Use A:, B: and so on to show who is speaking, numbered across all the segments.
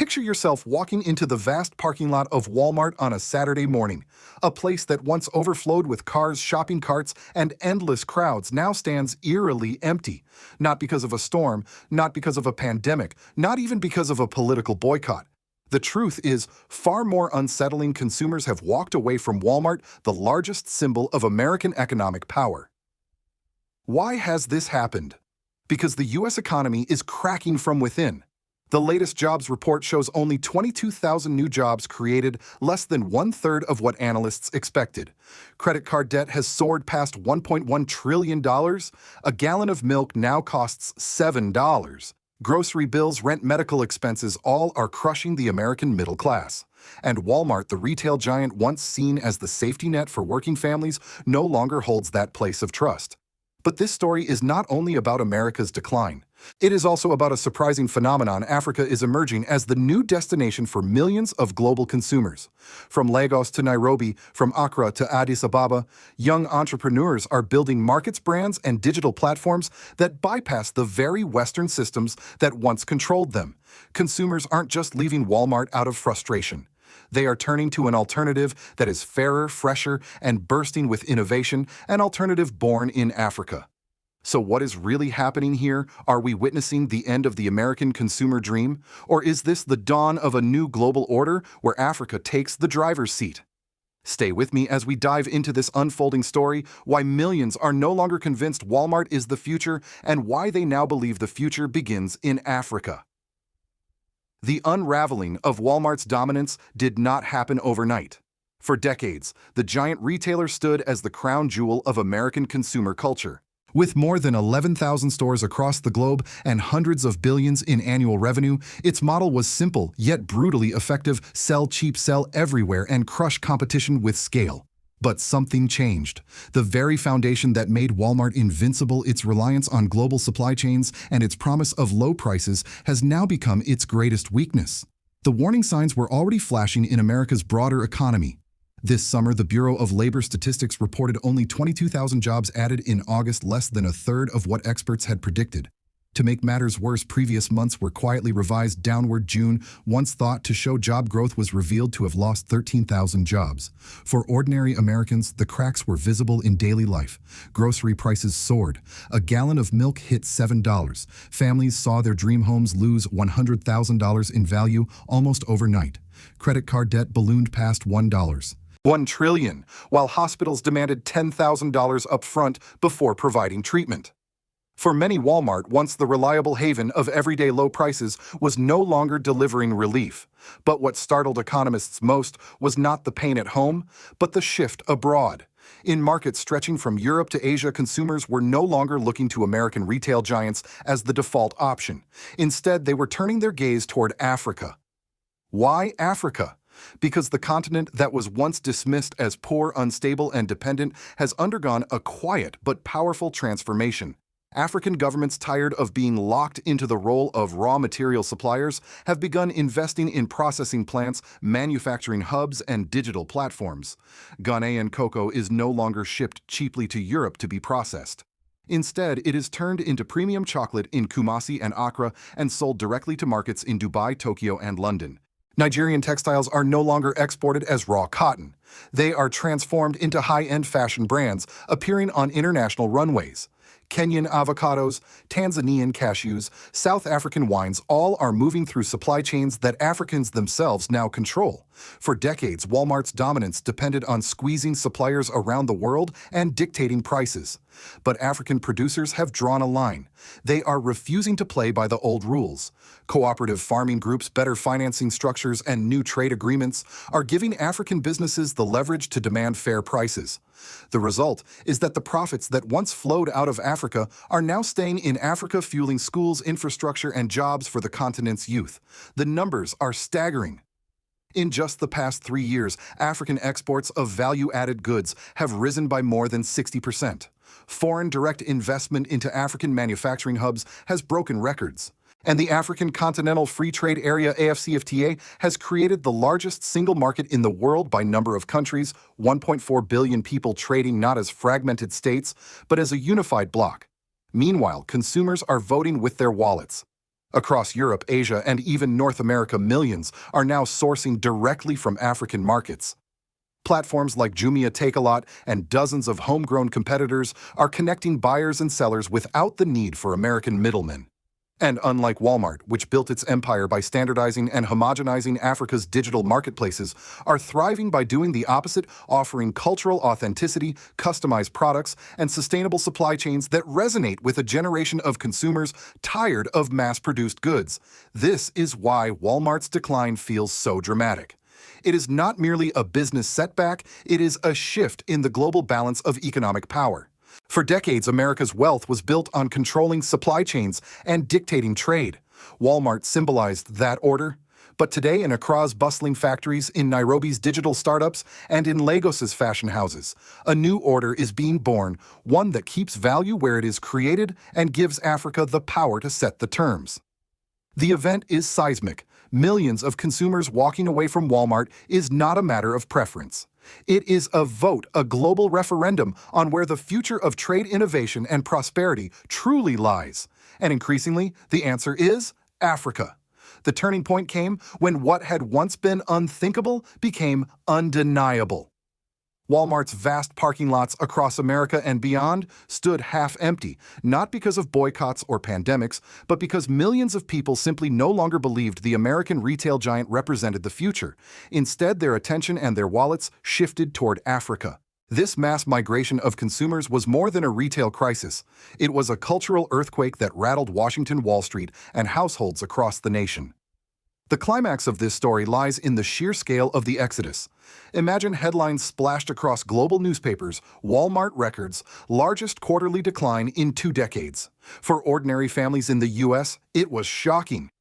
A: Picture yourself walking into the vast parking lot of Walmart on a Saturday morning. A place that once overflowed with cars, shopping carts, and endless crowds now stands eerily empty. Not because of a storm, not because of a pandemic, not even because of a political boycott. The truth is, far more unsettling. Consumers have walked away from Walmart, the largest symbol of American economic power. Why has this happened? Because the U.S. economy is cracking from within. The latest jobs report shows only 22,000 new jobs created, less than one-third of what analysts expected. Credit card debt has soared past $1.1 trillion. A gallon of milk now costs $7. Grocery bills, rent, medical expenses, all are crushing the American middle class. And Walmart, the retail giant once seen as the safety net for working families, no longer holds that place of trust. But this story is not only about America's decline. It is also about a surprising phenomenon. Africa is emerging as the new destination for millions of global consumers. From Lagos to Nairobi, from Accra to Addis Ababa, young entrepreneurs are building markets, brands, and digital platforms that bypass the very Western systems that once controlled them. Consumers aren't just leaving Walmart out of frustration. They are turning to an alternative that is fairer, fresher, and bursting with innovation, an alternative born in Africa. So what is really happening here? Are we witnessing the end of the American consumer dream? Or is this the dawn of a new global order where Africa takes the driver's seat? Stay with me as we dive into this unfolding story, why millions are no longer convinced Walmart is the future, and why they now believe the future begins in Africa. The unraveling of Walmart's dominance did not happen overnight. For decades, the giant retailer stood as the crown jewel of American consumer culture. With more than 11,000 stores across the globe and hundreds of billions in annual revenue, its model was simple yet brutally effective: sell cheap, sell everywhere, and crush competition with scale. But something changed. The very foundation that made Walmart invincible, its reliance on global supply chains and its promise of low prices, has now become its greatest weakness. The warning signs were already flashing in America's broader economy. This summer, the Bureau of Labor Statistics reported only 22,000 jobs added in August, less than a third of what experts had predicted. To make matters worse, previous months were quietly revised downward. June, once thought to show job growth, was revealed to have lost 13,000 jobs. For ordinary Americans, the cracks were visible in daily life. Grocery prices soared. A gallon of milk hit $7. Families saw their dream homes lose $100,000 in value almost overnight. Credit card debt ballooned past $1 trillion, while hospitals demanded $10,000 up front before providing treatment. For many, Walmart, once the reliable haven of everyday low prices, was no longer delivering relief. But what startled economists most was not the pain at home, but the shift abroad. In markets stretching from Europe to Asia, consumers were no longer looking to American retail giants as the default option. Instead, they were turning their gaze toward Africa. Why Africa? Because the continent that was once dismissed as poor, unstable, and dependent has undergone a quiet but powerful transformation. African governments, tired of being locked into the role of raw material suppliers, have begun investing in processing plants, manufacturing hubs, and digital platforms. Ghanaian cocoa is no longer shipped cheaply to Europe to be processed. Instead, it is turned into premium chocolate in Kumasi and Accra and sold directly to markets in Dubai, Tokyo, and London. Nigerian textiles are no longer exported as raw cotton. They are transformed into high-end fashion brands, appearing on international runways. Kenyan avocados, Tanzanian cashews, South African wines, all are moving through supply chains that Africans themselves now control. For decades, Walmart's dominance depended on squeezing suppliers around the world and dictating prices. But African producers have drawn a line. They are refusing to play by the old rules. Cooperative farming groups, better financing structures, and new trade agreements are giving African businesses the leverage to demand fair prices. The result is that the profits that once flowed out of Africa are now staying in Africa, fueling schools, infrastructure, and jobs for the continent's youth. The numbers are staggering. In just the past 3 years, African exports of value-added goods have risen by more than 60%. Foreign direct investment into African manufacturing hubs has broken records. And the African Continental Free Trade Area (AfCFTA) has created the largest single market in the world by number of countries, 1.4 billion people trading not as fragmented states, but as a unified bloc. Meanwhile, consumers are voting with their wallets. Across Europe, Asia, and even North America, millions are now sourcing directly from African markets. Platforms like Jumia Takealot and dozens of homegrown competitors are connecting buyers and sellers without the need for American middlemen. And unlike Walmart, which built its empire by standardizing and homogenizing Africa's digital marketplaces, are thriving by doing the opposite, offering cultural authenticity, customized products, and sustainable supply chains that resonate with a generation of consumers tired of mass-produced goods. This is why Walmart's decline feels so dramatic. It is not merely a business setback, it is a shift in the global balance of economic power. For decades, America's wealth was built on controlling supply chains and dictating trade. Walmart symbolized that order. But today, in Accra's bustling factories, in Nairobi's digital startups, and in Lagos's fashion houses, a new order is being born, one that keeps value where it is created and gives Africa the power to set the terms. The event is seismic. Millions of consumers walking away from Walmart is not a matter of preference. It is a vote, a global referendum on where the future of trade innovation and prosperity truly lies. And increasingly, the answer is Africa. The turning point came when what had once been unthinkable became undeniable. Walmart's vast parking lots across America and beyond stood half empty, not because of boycotts or pandemics, but because millions of people simply no longer believed the American retail giant represented the future. Instead, their attention and their wallets shifted toward Africa. This mass migration of consumers was more than a retail crisis. It was a cultural earthquake that rattled Washington, Wall Street, and households across the nation. The climax of this story lies in the sheer scale of the exodus. Imagine headlines splashed across global newspapers: Walmart records largest quarterly decline in 2 decades. For ordinary families in the U.S., it was shocking.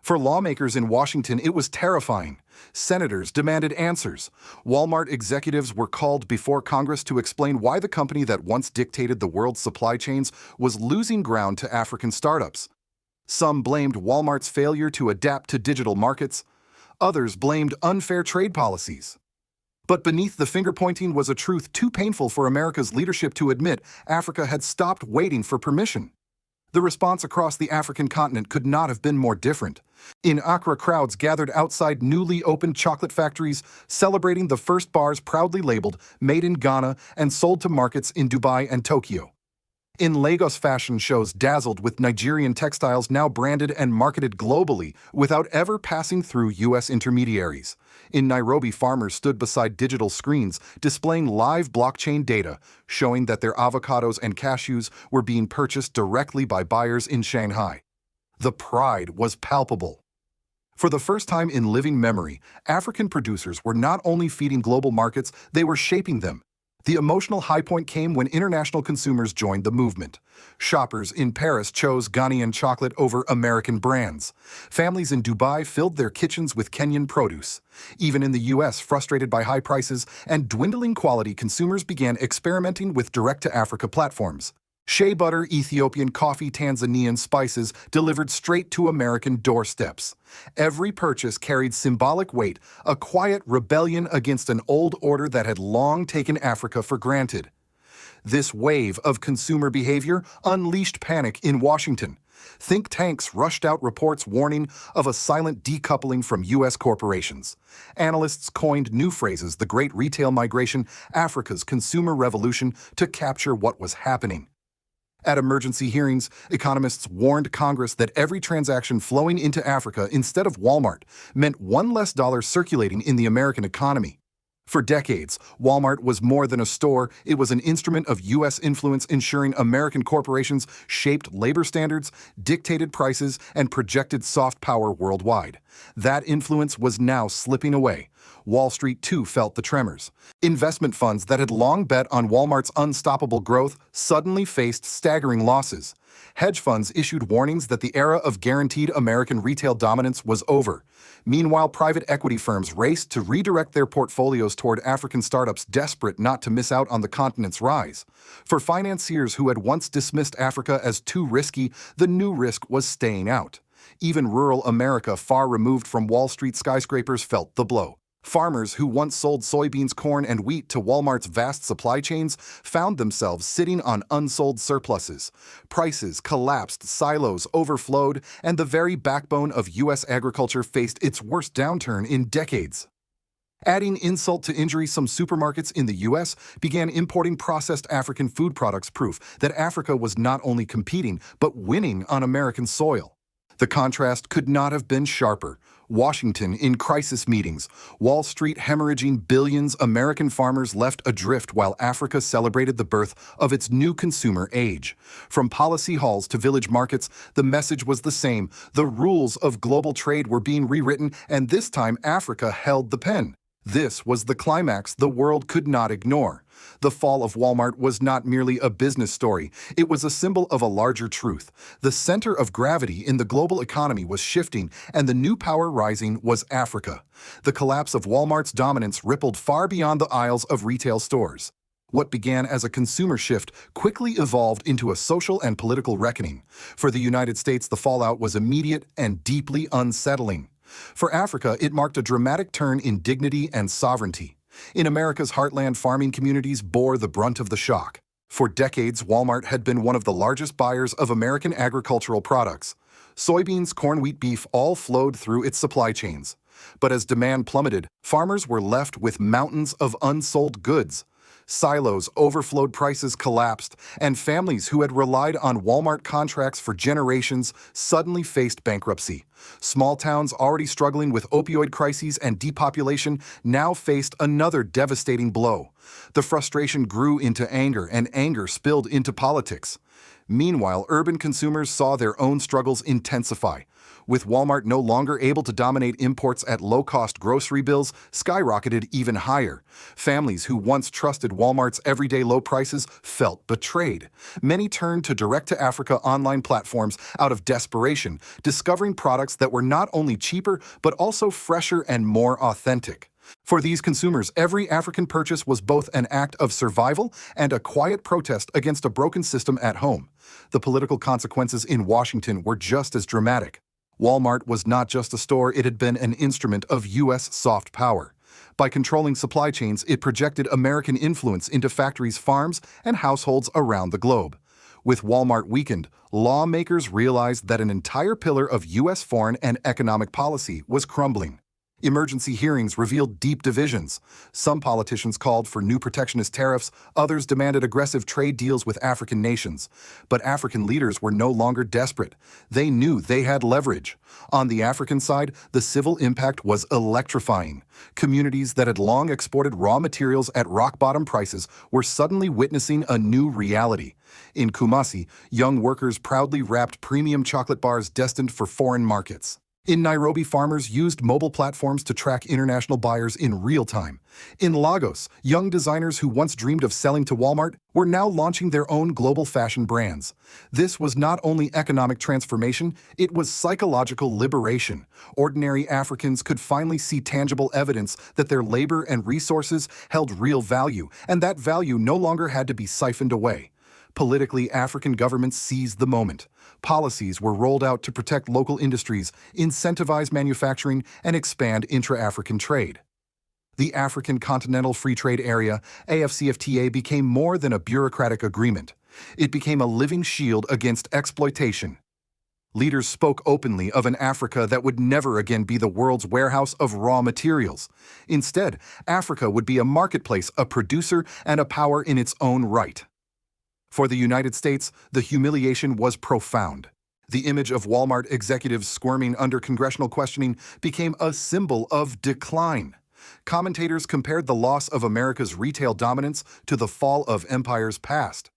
A: For lawmakers in Washington, it was terrifying. Senators demanded answers. Walmart executives were called before Congress to explain why the company that once dictated the world's supply chains was losing ground to African startups. Some blamed Walmart's failure to adapt to digital markets. Others blamed unfair trade policies. But beneath the finger-pointing was a truth too painful for America's leadership to admit: Africa had stopped waiting for permission. The response across the African continent could not have been more different. In Accra, crowds gathered outside newly opened chocolate factories, celebrating the first bars proudly labeled "Made in Ghana" and sold to markets in Dubai and Tokyo. In Lagos, fashion shows dazzled with Nigerian textiles now branded and marketed globally without ever passing through U.S. intermediaries. In Nairobi, farmers stood beside digital screens displaying live blockchain data, showing that their avocados and cashews were being purchased directly by buyers in Shanghai. The pride was palpable. For the first time in living memory, African producers were not only feeding global markets, they were shaping them. The emotional high point came when international consumers joined the movement. Shoppers in Paris chose Ghanaian chocolate over American brands. Families in Dubai filled their kitchens with Kenyan produce. Even in the U.S., frustrated by high prices and dwindling quality, consumers began experimenting with direct-to-Africa platforms. Shea butter, Ethiopian coffee, Tanzanian spices delivered straight to American doorsteps. Every purchase carried symbolic weight, a quiet rebellion against an old order that had long taken Africa for granted. This wave of consumer behavior unleashed panic in Washington. Think tanks rushed out reports warning of a silent decoupling from U.S. corporations. Analysts coined new phrases: the Great Retail Migration, Africa's Consumer Revolution, to capture what was happening. At emergency hearings, economists warned Congress that every transaction flowing into Africa instead of Walmart meant $1 less circulating in the American economy. For decades, Walmart was more than a store. It was an instrument of U.S. influence, ensuring American corporations shaped labor standards, dictated prices, and projected soft power worldwide. That influence was now slipping away. Wall Street, too, felt the tremors. Investment funds that had long bet on Walmart's unstoppable growth suddenly faced staggering losses. Hedge funds issued warnings that the era of guaranteed American retail dominance was over. Meanwhile, private equity firms raced to redirect their portfolios toward African startups desperate not to miss out on the continent's rise. For financiers who had once dismissed Africa as too risky, the new risk was staying out. Even rural America, far removed from Wall Street skyscrapers, felt the blow. Farmers who once sold soybeans, corn, and wheat to Walmart's vast supply chains found themselves sitting on unsold surpluses. Prices collapsed, silos overflowed, and the very backbone of U.S. agriculture faced its worst downturn in decades. Adding insult to injury, some supermarkets in the U.S. began importing processed African food products, proof that Africa was not only competing but winning on American soil. The contrast could not have been sharper. Washington in crisis meetings, Wall Street hemorrhaging billions, American farmers left adrift while Africa celebrated the birth of its new consumer age. From policy halls to village markets, the message was the same. The rules of global trade were being rewritten, and this time Africa held the pen. This was the climax the world could not ignore. The fall of Walmart was not merely a business story, it was a symbol of a larger truth. The center of gravity in the global economy was shifting, and the new power rising was Africa. The collapse of Walmart's dominance rippled far beyond the aisles of retail stores. What began as a consumer shift quickly evolved into a social and political reckoning. For the United States, the fallout was immediate and deeply unsettling. For Africa, it marked a dramatic turn in dignity and sovereignty. In America's heartland, farming communities bore the brunt of the shock. For decades, Walmart had been one of the largest buyers of American agricultural products. Soybeans, corn, wheat, beef all flowed through its supply chains. But as demand plummeted, farmers were left with mountains of unsold goods. Silos overflowed, prices collapsed, and families who had relied on Walmart contracts for generations suddenly faced bankruptcy. Small towns already struggling with opioid crises and depopulation now faced another devastating blow. The frustration grew into anger, and anger spilled into politics. Meanwhile, urban consumers saw their own struggles intensify. With Walmart no longer able to dominate imports at low-cost grocery bills skyrocketed even higher. Families who once trusted Walmart's everyday low prices felt betrayed. Many turned to direct-to-Africa online platforms out of desperation, discovering products that were not only cheaper but also fresher and more authentic. For these consumers, every African purchase was both an act of survival and a quiet protest against a broken system at home. The political consequences in Washington were just as dramatic. Walmart was not just a store, it had been an instrument of U.S. soft power. By controlling supply chains, it projected American influence into factories, farms, and households around the globe. With Walmart weakened, lawmakers realized that an entire pillar of U.S. foreign and economic policy was crumbling. Emergency hearings revealed deep divisions. Some politicians called for new protectionist tariffs, others demanded aggressive trade deals with African nations. But African leaders were no longer desperate. They knew they had leverage. On the African side, the civil impact was electrifying. Communities that had long exported raw materials at rock-bottom prices were suddenly witnessing a new reality. In Kumasi, young workers proudly wrapped premium chocolate bars destined for foreign markets. In Nairobi, farmers used mobile platforms to track international buyers in real time. In Lagos, young designers who once dreamed of selling to Walmart were now launching their own global fashion brands. This was not only economic transformation, it was psychological liberation. Ordinary Africans could finally see tangible evidence that their labor and resources held real value, and that value no longer had to be siphoned away. Politically, African governments seized the moment. Policies were rolled out to protect local industries, incentivize manufacturing, and expand intra-African trade. The African Continental Free Trade Area, AfCFTA, became more than a bureaucratic agreement. It became a living shield against exploitation. Leaders spoke openly of an Africa that would never again be the world's warehouse of raw materials. Instead, Africa would be a marketplace, a producer, and a power in its own right. For the United States, the humiliation was profound. The image of Walmart executives squirming under congressional questioning became a symbol of decline. Commentators compared the loss of America's retail dominance to the fall of empires past.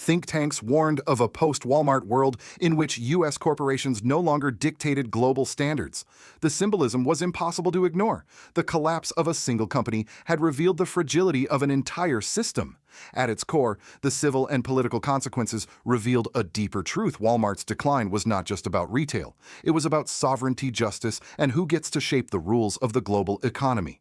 A: Think tanks warned of a post-Walmart world in which U.S. corporations no longer dictated global standards. The symbolism was impossible to ignore. The collapse of a single company had revealed the fragility of an entire system. At its core, the civil and political consequences revealed a deeper truth. Walmart's decline was not just about retail. It was about sovereignty, justice, and who gets to shape the rules of the global economy.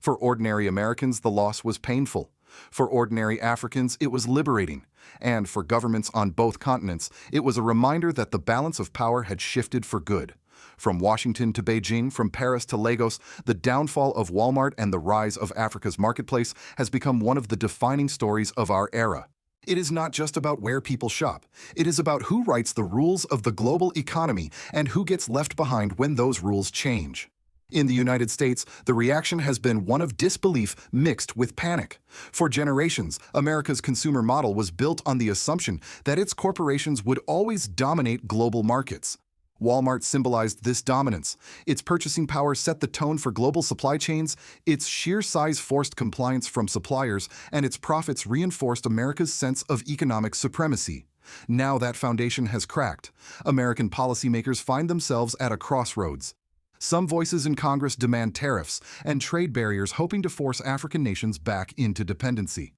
A: For ordinary Americans, the loss was painful. For ordinary Africans, it was liberating. And for governments on both continents, it was a reminder that the balance of power had shifted for good. From Washington to Beijing, from Paris to Lagos, the downfall of Walmart and the rise of Africa's marketplace has become one of the defining stories of our era. It is not just about where people shop. It is about who writes the rules of the global economy and who gets left behind when those rules change. In the United States, the reaction has been one of disbelief mixed with panic. For generations, America's consumer model was built on the assumption that its corporations would always dominate global markets. Walmart symbolized this dominance. Its purchasing power set the tone for global supply chains, its sheer size forced compliance from suppliers, and its profits reinforced America's sense of economic supremacy. Now that foundation has cracked. American policymakers find themselves at a crossroads. Some voices in Congress demand tariffs and trade barriers, hoping to force African nations back into dependency.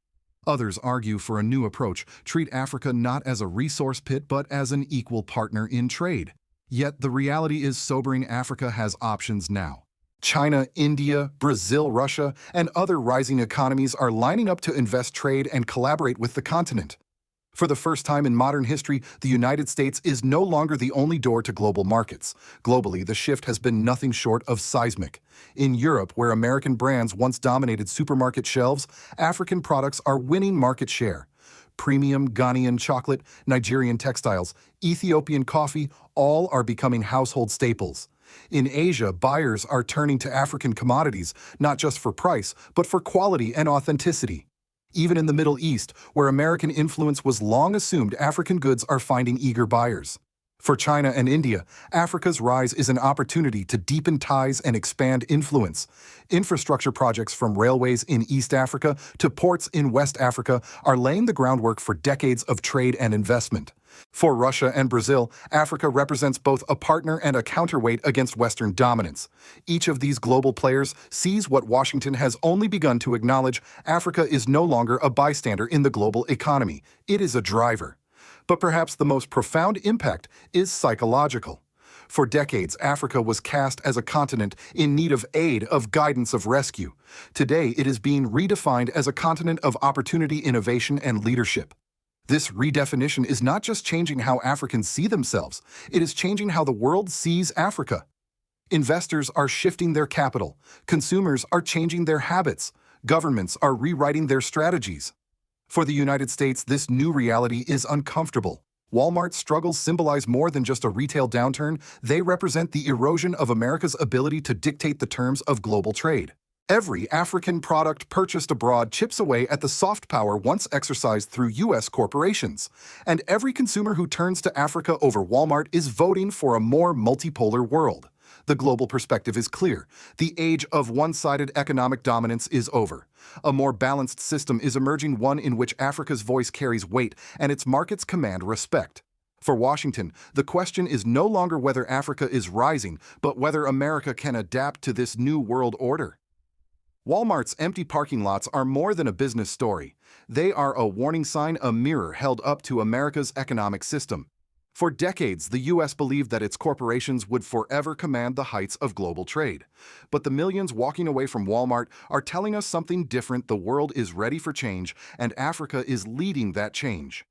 A: Others argue for a new approach, treat Africa not as a resource pit but as an equal partner in trade. Yet the reality is sobering. Africa has options now. China, India, Brazil, Russia, and other rising economies are lining up to invest, trade, and collaborate with the continent. For the first time in modern history, the United States is no longer the only door to global markets. Globally, the shift has been nothing short of seismic. In Europe, where American brands once dominated supermarket shelves, African products are winning market share. Premium Ghanaian chocolate, Nigerian textiles, Ethiopian coffee, all are becoming household staples. In Asia, buyers are turning to African commodities, not just for price, but for quality and authenticity. Even in the Middle East, where American influence was long assumed, African goods are finding eager buyers. For China and India, Africa's rise is an opportunity to deepen ties and expand influence. Infrastructure projects from railways in East Africa to ports in West Africa are laying the groundwork for decades of trade and investment. For Russia and Brazil, Africa represents both a partner and a counterweight against Western dominance. Each of these global players sees what Washington has only begun to acknowledge: Africa is no longer a bystander in the global economy. It is a driver. But perhaps the most profound impact is psychological. For decades, Africa was cast as a continent in need of aid, of guidance, of rescue. Today, it is being redefined as a continent of opportunity, innovation, and leadership. This redefinition is not just changing how Africans see themselves, it is changing how the world sees Africa. Investors are shifting their capital, consumers are changing their habits, governments are rewriting their strategies. For the United States, this new reality is uncomfortable. Walmart's struggles symbolize more than just a retail downturn. They represent the erosion of America's ability to dictate the terms of global trade. Every African product purchased abroad chips away at the soft power once exercised through U.S. corporations. And every consumer who turns to Africa over Walmart is voting for a more multipolar world. The global perspective is clear. The age of one-sided economic dominance is over. A more balanced system is emerging, one in which Africa's voice carries weight and its markets command respect. For Washington, the question is no longer whether Africa is rising, but whether America can adapt to this new world order. Walmart's empty parking lots are more than a business story. They are a warning sign, a mirror held up to America's economic system. For decades, the U.S. believed that its corporations would forever command the heights of global trade. But the millions walking away from Walmart are telling us something different. The world is ready for change, and Africa is leading that change.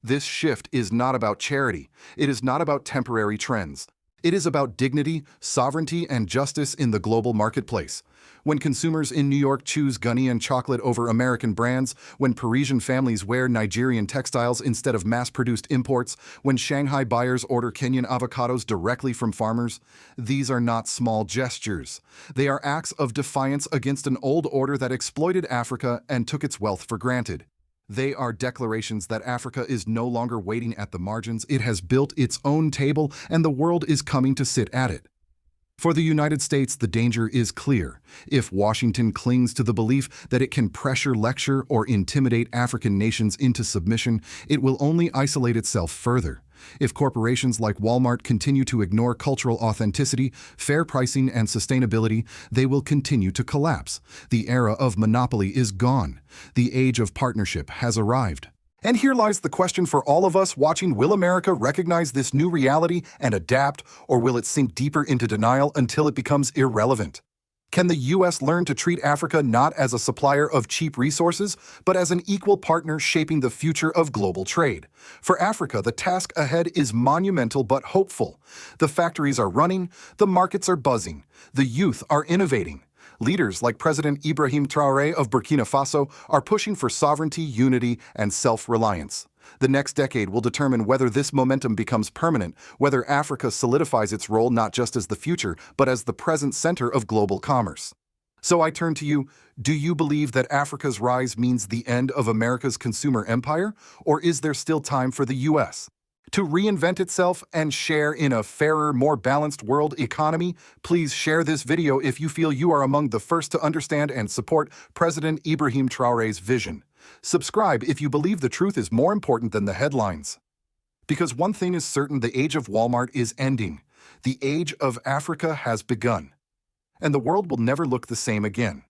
A: This shift is not about charity. It is not about temporary trends. It is about dignity, sovereignty, and justice in the global marketplace. When consumers in New York choose Ghanaian chocolate over American brands, when Parisian families wear Nigerian textiles instead of mass-produced imports, when Shanghai buyers order Kenyan avocados directly from farmers, these are not small gestures. They are acts of defiance against an old order that exploited Africa and took its wealth for granted. They are declarations that Africa is no longer waiting at the margins. It has built its own table, and the world is coming to sit at it. For the United States, the danger is clear. If Washington clings to the belief that it can pressure, lecture, or intimidate African nations into submission, it will only isolate itself further. If corporations like Walmart continue to ignore cultural authenticity, fair pricing, and sustainability, they will continue to collapse. The era of monopoly is gone. The age of partnership has arrived. And here lies the question for all of us watching: will America recognize this new reality and adapt, or will it sink deeper into denial until it becomes irrelevant? Can the U.S. learn to treat Africa not as a supplier of cheap resources, but as an equal partner shaping the future of global trade? For Africa, the task ahead is monumental but hopeful. The factories are running, the markets are buzzing, the youth are innovating. Leaders like President Ibrahim Traoré of Burkina Faso are pushing for sovereignty, unity, and self-reliance. The next decade will determine whether this momentum becomes permanent, whether Africa solidifies its role not just as the future, but as the present center of global commerce. So I turn to you. Do you believe that Africa's rise means the end of America's consumer empire, or is there still time for the U.S. to reinvent itself and share in a fairer, more balanced world economy? Please share this video if you feel you are among the first to understand and support President Ibrahim Traoré's vision. Subscribe if you believe the truth is more important than the headlines. Because one thing is certain, the age of Walmart is ending. The age of Africa has begun. And the world will never look the same again.